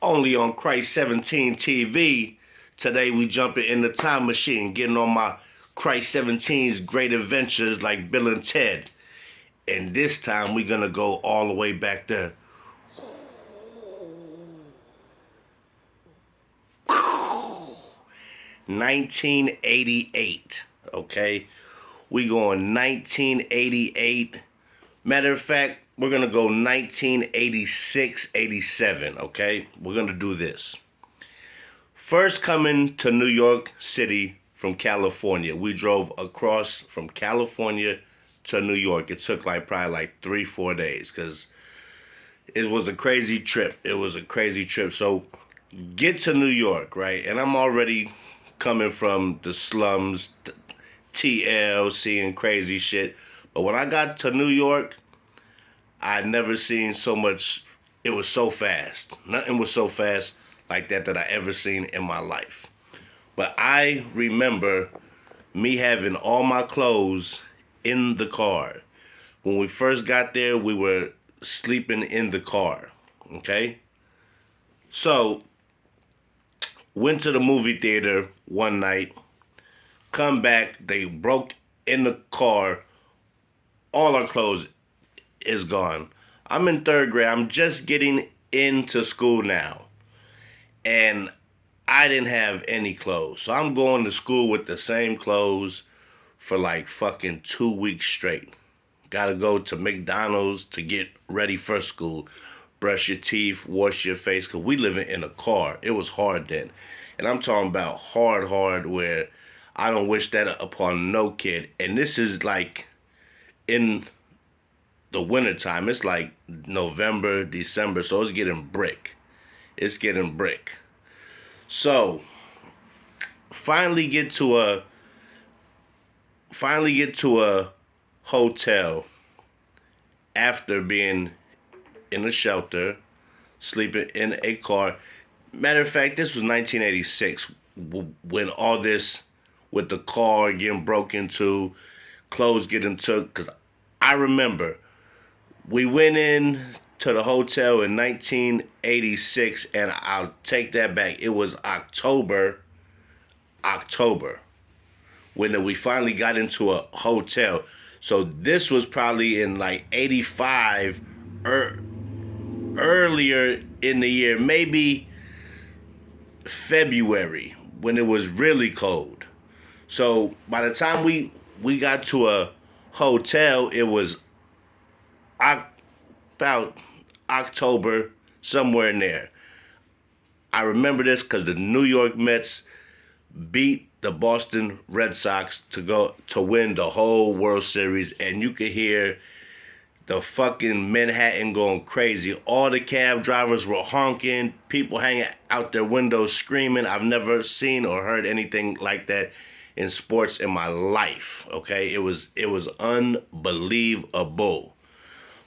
Only on Christ 17 TV. Today we jumping in the time machine, getting on my Christ 17's great adventures like Bill and Ted. And this time we're gonna go all the way back to 1988. Okay? We going 1988. Matter of fact, we're gonna go 1986, 87, okay? We're gonna do this. First coming to New York City from California. We drove across from California to New York. It took probably 3-4 days because it was a crazy trip. So get to New York, right? And I'm already coming from the slums, TL, seeing crazy shit. But when I got to New York, I'd never seen so much. It was so fast. Nothing was so fast like that I ever seen in my life. But I remember me having all my clothes in the car. When we first got there, we were sleeping in the car. Okay? So, went to the movie theater one night. Come back, they broke in the car. All our clothes is gone. I'm in 3rd grade. I'm just getting into school now. And I didn't have any clothes. So I'm going to school with the same clothes for fucking 2 weeks straight. Gotta go to McDonald's to get ready for school. Brush your teeth, wash your face, because we living in a car. It was hard then. And I'm talking about hard where I don't wish that upon no kid. And this is in the wintertime. It's November, December, so it's getting brick. So, finally get to a hotel after being in a shelter, sleeping in a car. Matter of fact, this was 1986 when all this with the car getting broken into, clothes getting took, because I remember we went in to the hotel in 1986, and I'll take that back. It was October, when we finally got into a hotel. So this was probably in 85, earlier in the year, maybe February, when it was really cold. So by the time we got to a hotel, it was about October, somewhere in there. I remember this because the New York Mets beat the Boston Red Sox to win the whole World Series, and you could hear the fucking Manhattan going crazy. All the cab drivers were honking, people hanging out their windows screaming. I've never seen or heard anything like that in sports in my life. Okay, it was unbelievable.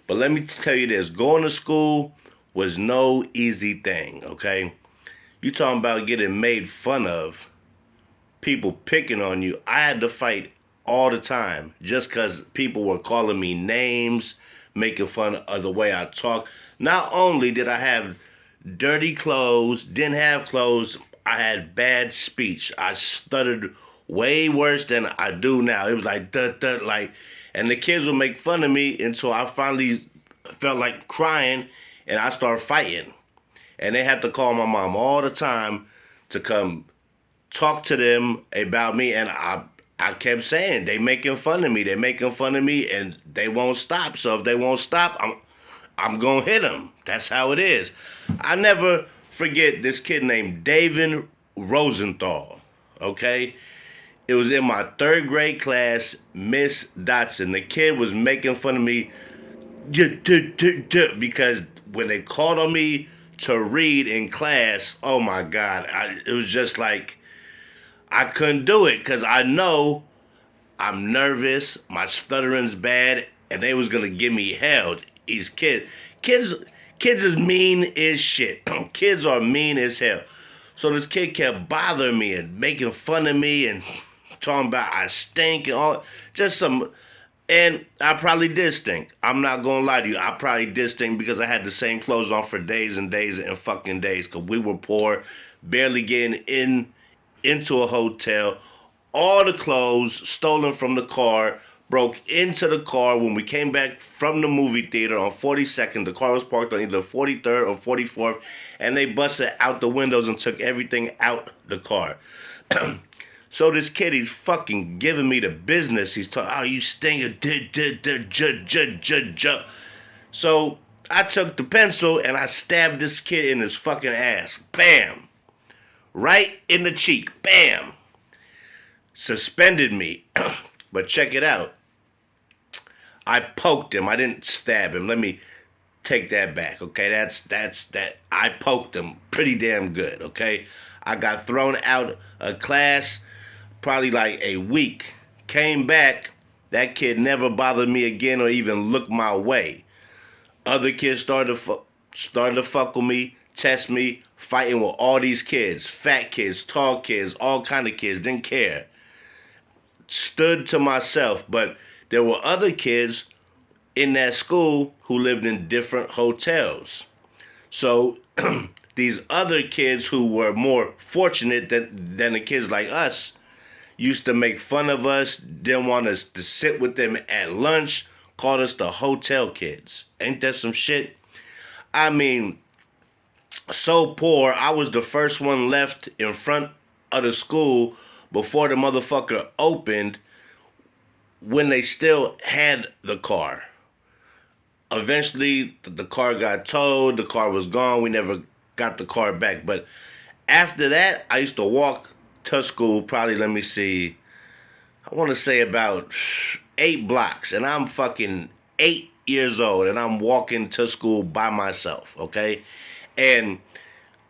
But let me tell you this, going to school was no easy thing, okay? You talking about getting made fun of, people picking on you. I had to fight all the time just because people were calling me names, making fun of the way I talk. Not only did I have dirty clothes, didn't have clothes, I had bad speech. I stuttered way worse than I do now. It was and the kids would make fun of me until I finally felt like crying and I started fighting. And they had to call my mom all the time to come talk to them about me. And I kept saying, they making fun of me, and they won't stop. So if they won't stop, I'm going to hit them. That's how it is. I never forget this kid named David Rosenthal, okay? It was in my 3rd grade class, Miss Dotson. The kid was making fun of me because when they called on me to read in class, oh my God, it was just I couldn't do it because I know I'm nervous, my stuttering's bad, and they was going to give me hell. These kids is mean as shit. Kids are mean as hell. So this kid kept bothering me and making fun of me and talking about I stink and all, just some And I probably did stink. I'm not gonna lie to you. I probably did stink because I had the same clothes on for days and days and fucking days. Cause we were poor, barely getting into a hotel. All the clothes stolen from the car, broke into the car when we came back from the movie theater on 42nd. The car was parked on either 43rd or 44th, and they busted out the windows and took everything out the car. So this kid, he's fucking giving me the business. He's talking, oh, you stinking, So I took the pencil and I stabbed this kid in his fucking ass. Bam. Right in the cheek. Bam. Suspended me. But check it out. I poked him. I didn't stab him. Let me take that back, okay? That's that. I poked him pretty damn good, okay? I got thrown out of class probably like a week. Came back. That kid never bothered me again or even looked my way. Other kids started to fuck with me, test me, fighting with all these kids, fat kids, tall kids, all kind of kids, didn't care. Stood to myself, but there were other kids in that school who lived in different hotels. So these other kids who were more fortunate than the kids like us used to make fun of us, didn't want us to sit with them at lunch, called us the hotel kids. Ain't that some shit? I mean, so poor, I was the first one left in front of the school before the motherfucker opened when they still had the car. Eventually, the car got towed, the car was gone, we never got the car back. But after that, I used to walk to school probably, let me see, I want to say about 8 blocks. And I'm fucking 8 years old and I'm walking to school by myself, okay? And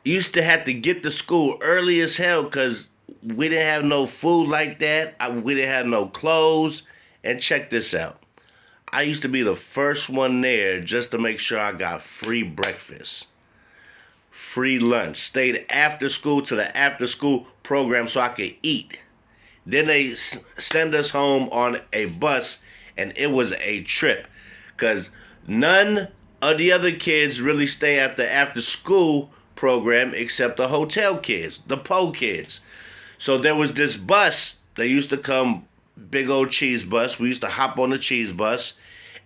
used to have to get to school early as hell because we didn't have no food like that. We didn't have no clothes. And check this out. I used to be the first one there just to make sure I got free breakfast, free lunch. Stayed after school to the after school program so I could eat. Then they send us home on a bus, and it was a trip because none of the other kids really stay at the after school program except the hotel kids, the po kids. So there was this bus that used to come, big old cheese bus. We used to hop on the cheese bus,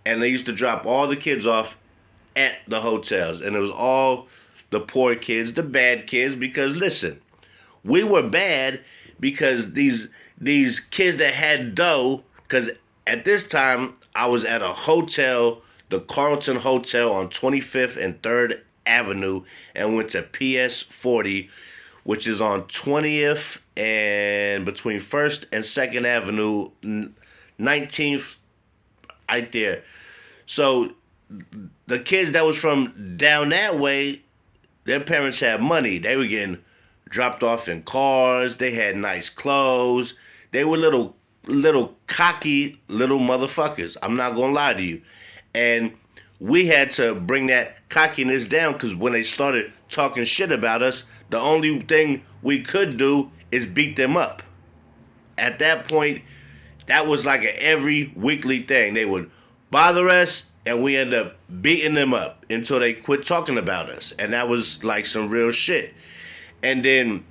and they used to drop all the kids off at the hotels. And it was all the poor kids, the bad kids, because listen, we were bad because these kids that had dough, because at this time I was at a hotel, the Carlton Hotel on 25th and 3rd Avenue, and went to PS 40, which is on 20th and between 1st and 2nd Avenue, 19th, right there. So the kids that was from down that way, their parents had money. They were getting dropped off in cars. They had nice clothes. They were little cocky little motherfuckers. I'm not gonna lie to you. And we had to bring that cockiness down because when they started talking shit about us, the only thing we could do is beat them up. At that point, that was like an every weekly thing. They would bother us and we end up beating them up until they quit talking about us. And that was like some real shit. And then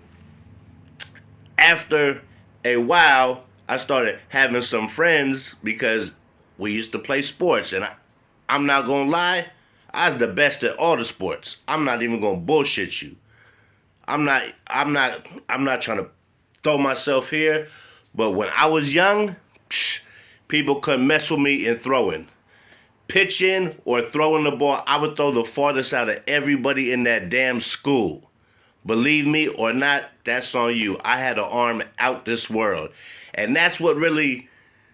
after a while, I started having some friends because we used to play sports. And I'm not gonna lie, I was the best at all the sports. I'm not even gonna bullshit you. I'm not trying to throw myself here, but when I was young, people couldn't mess with me in throwing. Pitching or throwing the ball, I would throw the farthest out of everybody in that damn school. Believe me or not, that's on you. I had an arm out this world. And that's what really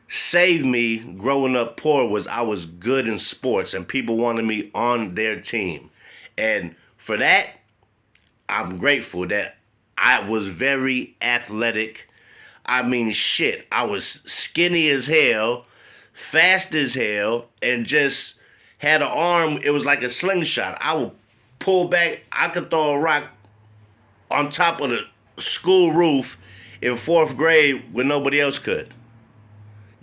saved me growing up poor, was I was good in sports and people wanted me on their team. And for that, I'm grateful that I was very athletic. I mean, shit, I was skinny as hell, fast as hell, and just had an arm. It was like a slingshot. I would pull back. I could throw a rock on top of the school roof in 4th grade when nobody else could.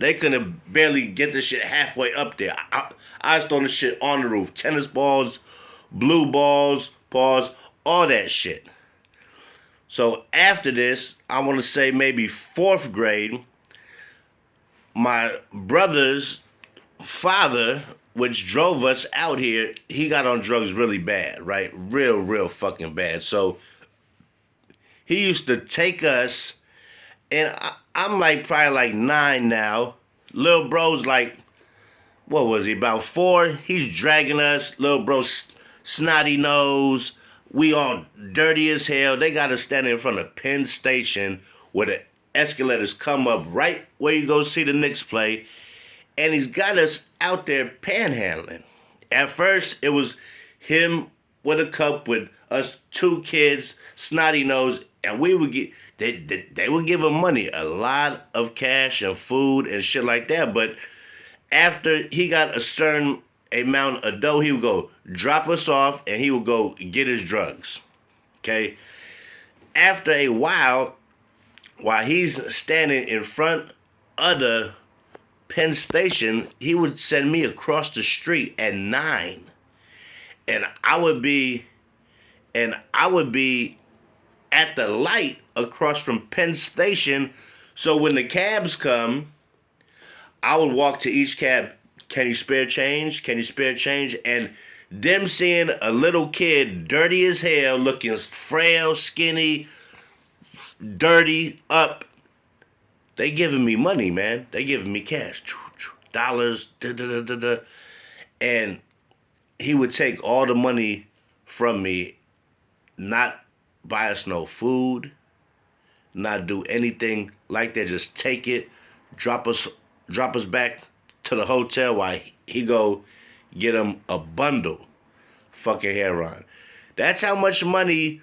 They couldn't barely get the shit halfway up there. I was throwing the shit on the roof. Tennis balls, blue balls, paws, all that shit. So after this, I want to say maybe 4th grade, my brother's father, which drove us out here, he got on drugs really bad, right? Real fucking bad. So he used to take us, and I'm like probably like 9 now. Little bro's like, what was he, about 4? He's dragging us. Little bro, snotty nose. We all dirty as hell. They got us standing in front of Penn Station where the escalators come up right where you go see the Knicks play. And he's got us out there panhandling. At first, it was him with a cup with us 2 kids, snotty nose, and we would get, they would give him money, a lot of cash and food and shit like that. But after he got a certain amount of dough, he would go drop us off and he would go get his drugs. Okay? After a while he's standing in front of the Penn Station, he would send me across the street at 9. And I would be at the light across from Penn Station. So when the cabs come, I would walk to each cab. Can you spare change? Can you spare change? And them seeing a little kid, dirty as hell, looking frail, skinny, dirty, up. They giving me money, man. They giving me cash. Dollars, da-da-da-da-da. And he would take all the money from me, not buy us no food, not do anything like that. Just take it, drop us back to the hotel while he go get him a bundle fucking heroin. That's how much money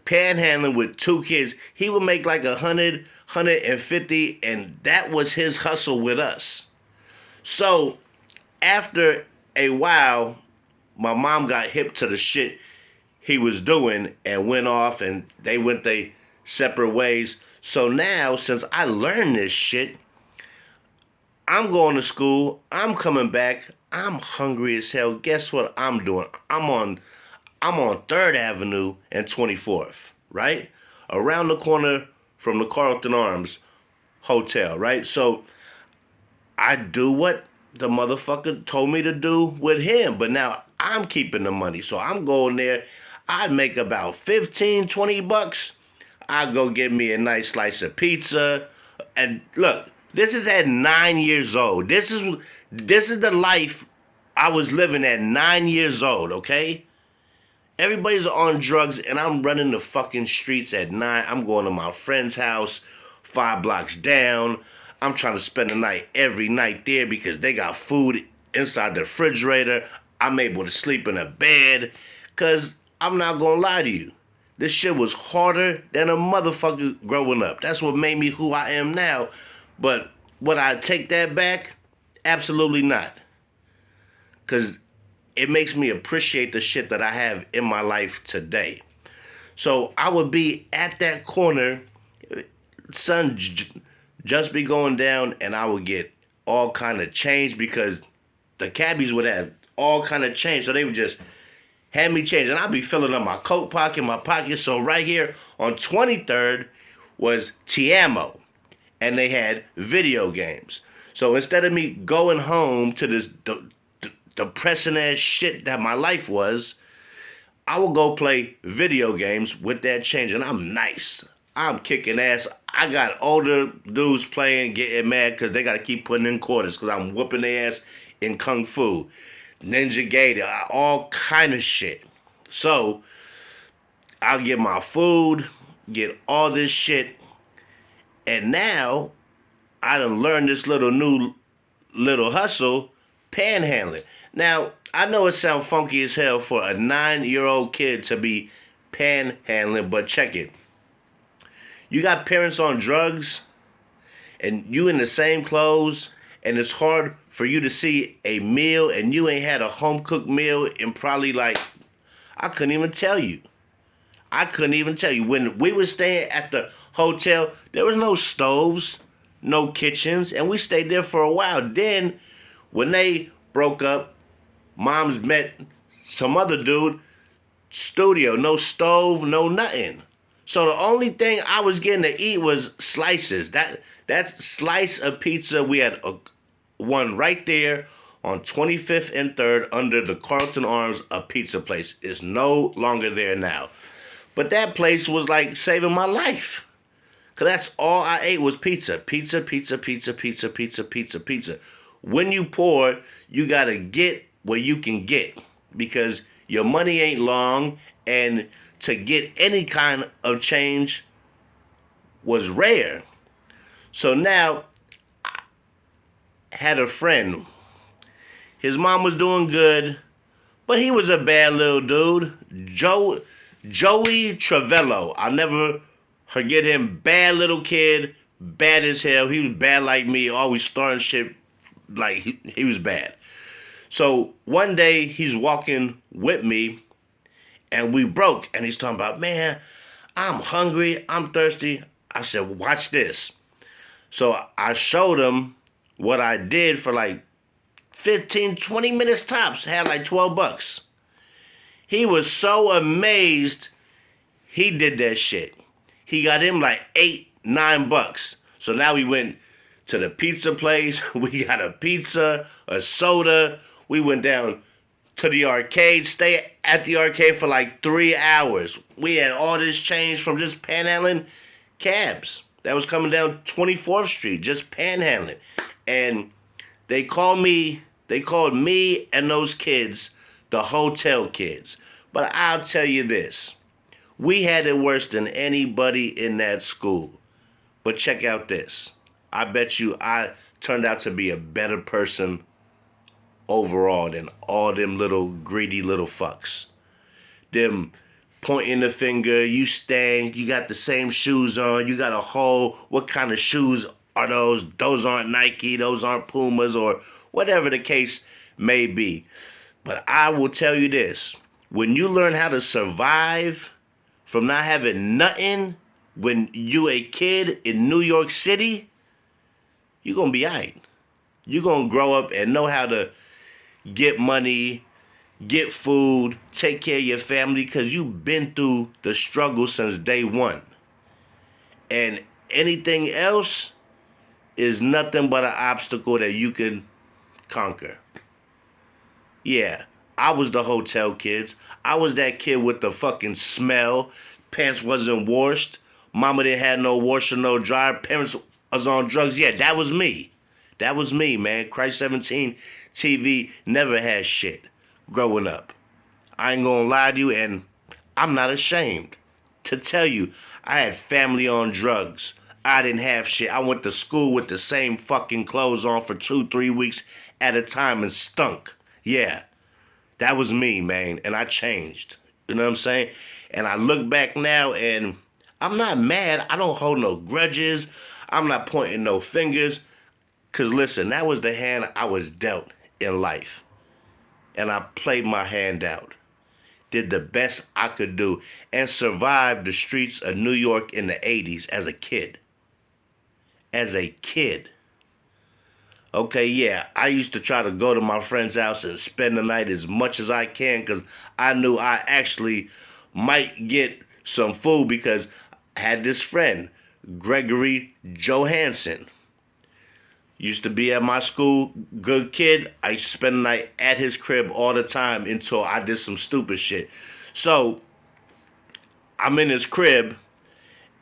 panhandling with 2 kids. He would make like 100, 150, and that was his hustle with us. So after a while, my mom got hip to the shit he was doing and went off, and they went their separate ways. So now, since I learned this shit, I'm going to school, I'm coming back, I'm hungry as hell. Guess what I'm doing? I'm on 3rd Avenue and 24th, right? Around the corner from the Carlton Arms Hotel, right? So I do what the motherfucker told me to do with him, but now I'm keeping the money. So I'm going there. I'd make about 15, 20 bucks. I'd go get me a nice slice of pizza. And look, this is at 9 years old. This is the life I was living at 9 years old, okay? Everybody's on drugs, and I'm running the fucking streets at 9. I'm going to my friend's house 5 blocks down. I'm trying to spend the night every night there because they got food inside the refrigerator. I'm able to sleep in a bed because I'm not going to lie to you. This shit was harder than a motherfucker growing up. That's what made me who I am now. But would I take that back? Absolutely not. Because it makes me appreciate the shit that I have in my life today. So I would be at that corner, sun just be going down, and I would get all kind of change because the cabbies would have all kind of change. So they would just hand me change, and I'd be filling up my coat pocket, my pocket. So right here on 23rd was Tiamo, and they had video games. So instead of me going home to this depressing ass shit that my life was, I would go play video games with that change, and I'm nice. I'm kicking ass. I got older dudes playing, getting mad because they got to keep putting in quarters because I'm whooping their ass in Kung Fu, Ninja Gator, all kind of shit. So I'll get my food, get all this shit, and now I done learned this little hustle, panhandling. Now, I know it sounds funky as hell for a 9-year-old kid to be panhandling, but check it. You got parents on drugs, and you in the same clothes, and it's hard for you to see a meal, and you ain't had a home-cooked meal in probably like, I couldn't even tell you. When we were staying at the hotel, there was no stoves. no kitchens, and we stayed there for a while. Then, when they broke up, Mom's met some other dude, studio, no stove, no nothing. So the only thing I was getting to eat was slices. That's slice of pizza. We had one right there on 25th and 3rd under the Carlton Arms, a pizza place. It's no longer there now. But that place was like saving my life. Because that's all I ate was pizza. Pizza, pizza, pizza, pizza, pizza, pizza, pizza. When you poor, you got to get what you can get. Because your money ain't long, and to get any kind of change was rare. So now, I had a friend. His mom was doing good, but he was a bad little dude. Joey Travello. I'll never forget him. Bad little kid, bad as hell. He was bad like me, always starting shit like he was bad. So one day he's walking with me and we broke, and he's talking about, man, I'm hungry, I'm thirsty. I said, watch this. So I showed him what I did for like 15, 20 minutes tops, had like $12. He was so amazed he did that shit. He got him like $8, $9. So now we went to the pizza place. We got a pizza, a soda. We went down to the arcade, stay at the arcade for like 3 hours. We had all this change from just panhandling cabs that was coming down 24th Street, just panhandling. And they called me and those kids the hotel kids. But I'll tell you this. We had it worse than anybody in that school. But check out this. I bet you I turned out to be a better person overall than all them little greedy little fucks. Them pointing the finger, you stank, you got the same shoes on, you got a hole, what kind of shoes are those? Those aren't Nike, those aren't Pumas, or whatever the case may be. But I will tell you this, when you learn how to survive from not having nothing when you a kid in New York City, you're going to be all right. You're going to grow up and know how to get money, get food, take care of your family, because you've been through the struggle since day one. And anything else is nothing but an obstacle that you can conquer. Yeah, I was the hotel kids. I was that kid with the fucking smell. Pants wasn't washed. Mama didn't have no washer, no dryer. Parents was on drugs. Yeah, that was me. That was me, man. Christ 17 TV never had shit growing up. I ain't gonna lie to you, and I'm not ashamed to tell you I had family on drugs. I didn't have shit. I went to school with the same fucking clothes on for 2-3 weeks at a time and stunk. Yeah, that was me, man, and I changed. You know what I'm saying? And I look back now, and I'm not mad. I don't hold no grudges. I'm not pointing no fingers. Because listen, that was the hand I was dealt in life. And I played my hand out. Did the best I could do and survived the streets of New York in the 80s as a kid. As a kid. Okay, yeah, I used to try to go to my friend's house and spend the night as much as I can because I knew I actually might get some food because I had this friend, Gregory Johansson. Used to be at my school, good kid. I used to spend the night at his crib all the time until I did some stupid shit. So, I'm in his crib,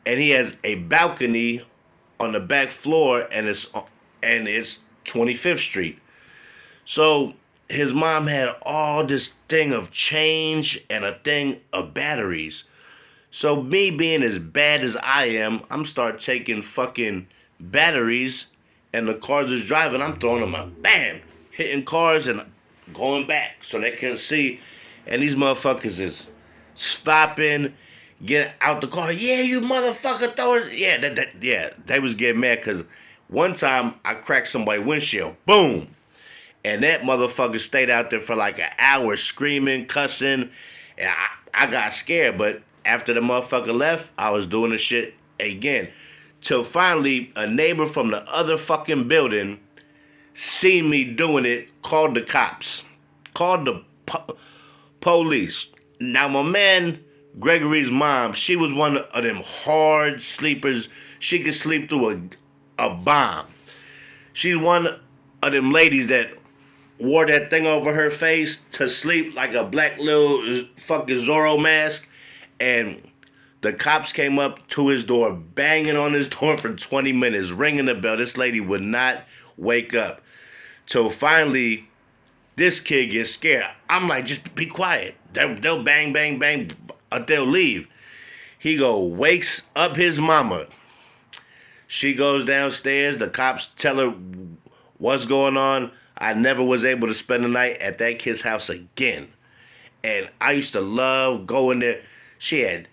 and he has a balcony on the back floor, and it's 25th Street. So, his mom had all this thing of change and a thing of batteries. So, me being as bad as I am, I'm start taking fucking batteries, and the cars is driving, I'm throwing them out. Bam! Hitting cars and going back so they can see. And these motherfuckers is stopping, get out the car. Yeah, you motherfucker, throw it. Yeah, they was getting mad because one time I cracked somebody's windshield. Boom! And that motherfucker stayed out there for like an hour screaming, cussing. And I got scared, but after the motherfucker left, I was doing the shit again. till finally a neighbor from the other fucking building seen me doing it, called the cops, called the police. Now my man Gregory's mom, she was one of them hard sleepers. She could sleep through a bomb. She's one of them ladies that wore that thing over her face to sleep like a black little fucking Zorro mask. And the cops came up to his door, banging on his door for 20 minutes, ringing the bell. This lady would not wake up. Till finally, this kid gets scared. I'm like, just be quiet. They'll bang, bang, bang, they'll leave. He wakes up his mama. She goes downstairs. The cops tell her what's going on. I never was able to spend the night at that kid's house again. And I used to love going there. She had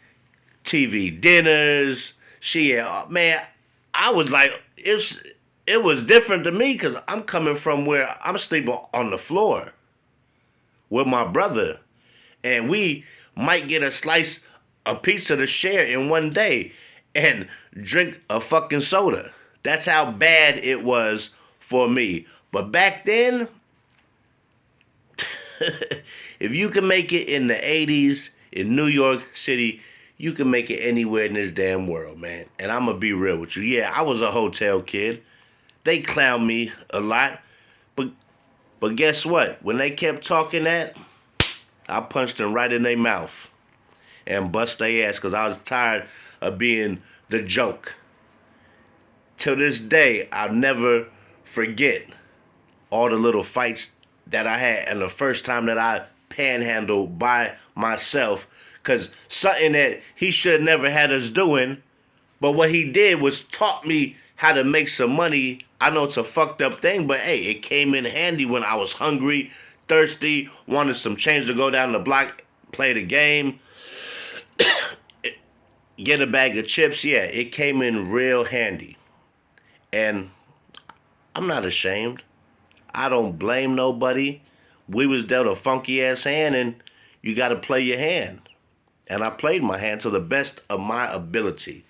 TV dinners. She had, man, I was like, it was different to me because I'm coming from where I'm sleeping on the floor with my brother. And we might get a pizza to share in one day and drink a fucking soda. That's how bad it was for me. But back then, if you can make it in the 80s in New York City, you can make it anywhere in this damn world, man. And I'm going to be real with you. Yeah, I was a hotel kid. They clowned me a lot. But guess what? When they kept talking that, I punched them right in their mouth and bust their ass because I was tired of being the joke. Till this day, I'll never forget all the little fights that I had and the first time that I panhandled by myself, because something that he should have never had us doing, but what he did was taught me how to make some money. I know it's a fucked up thing, but hey, it came in handy when I was hungry, thirsty, wanted some change to go down the block, play the game, get a bag of chips. Yeah, it came in real handy. And I'm not ashamed. I don't blame nobody. We was dealt a funky ass hand and you got to play your hand. And I played my hand to the best of my ability.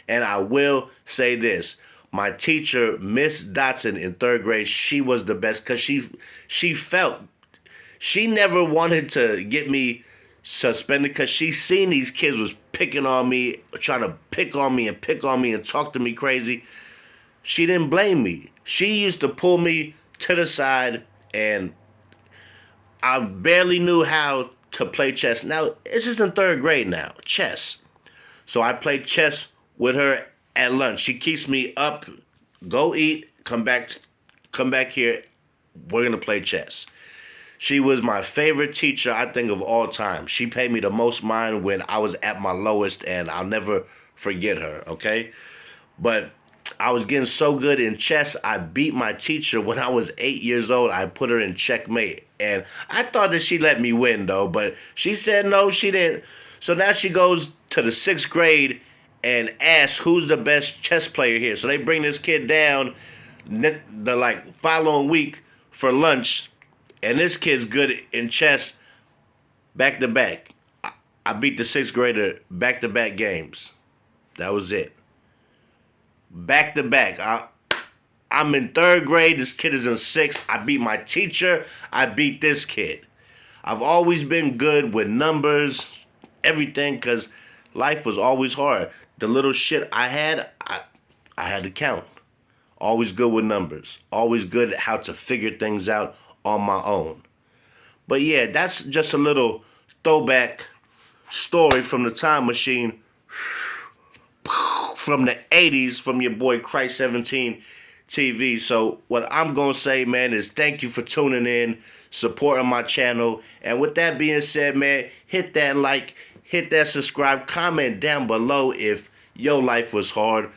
And I will say this. My teacher, Miss Dotson in third grade, she was the best because she felt, she never wanted to get me suspended because she seen these kids was picking on me, trying to pick on me and talk to me crazy. She didn't blame me. She used to pull me to the side, and I barely knew how to play chess. Now, it's just in third grade now, chess. So I played chess with her at lunch. She keeps me up, go eat, come back here, we're going to play chess. She was my favorite teacher, I think, of all time. She paid me the most mind when I was at my lowest, and I'll never forget her, okay? But I was getting so good in chess, I beat my teacher when I was 8 years old. I put her in checkmate. And I thought that she let me win, though. But she said no, she didn't. So now she goes to the 6th grade and asks who's the best chess player here. So they bring this kid down the following week for lunch. And this kid's good in chess back to back. I beat the 6th grader back to back games. That was it. Back to back. I'm in 3rd grade. This kid is in 6th. I beat my teacher. I beat this kid. I've always been good with numbers, everything, because life was always hard. The little shit I had to count. Always good with numbers. Always good at how to figure things out on my own. But yeah, that's just a little throwback story from the time machine from the 80s, from your boy Christ 17 TV. So what I'm going to say, man, is thank you for tuning in, supporting my channel. And with that being said, man, hit that like, hit that subscribe, comment down below if your life was hard.